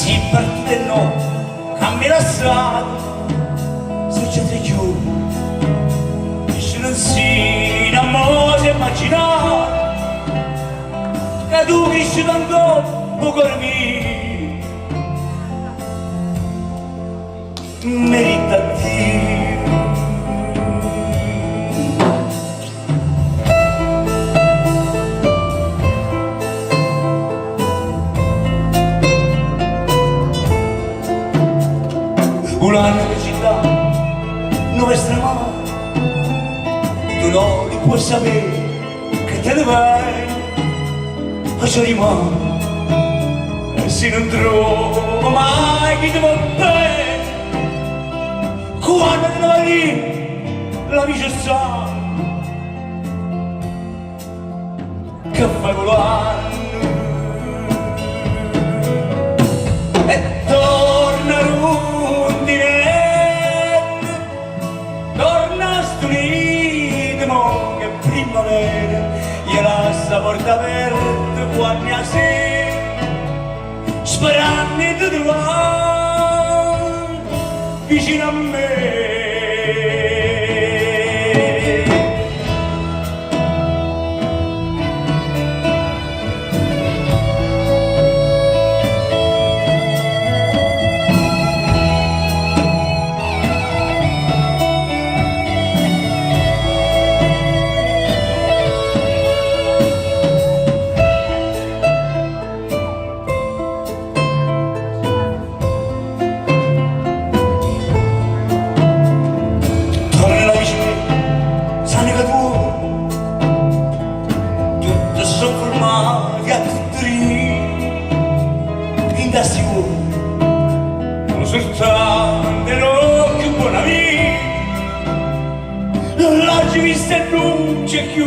si parte no, cambia strada, succede più, se non si innamora immaginare, che tu che ci tanto poco dormire, merita Dio. Una città non è strana, tu non li puoi sapere che te ne vai, ma ci rimane e se non trovo mai chi ti va bene, quando te ne vai la vice sa che fai volare e torna io lascio porta aperta quando a sé sperando di trovare vicino a me. Soltanto l'occhio buona vita, non l'oggi vista e non c'è più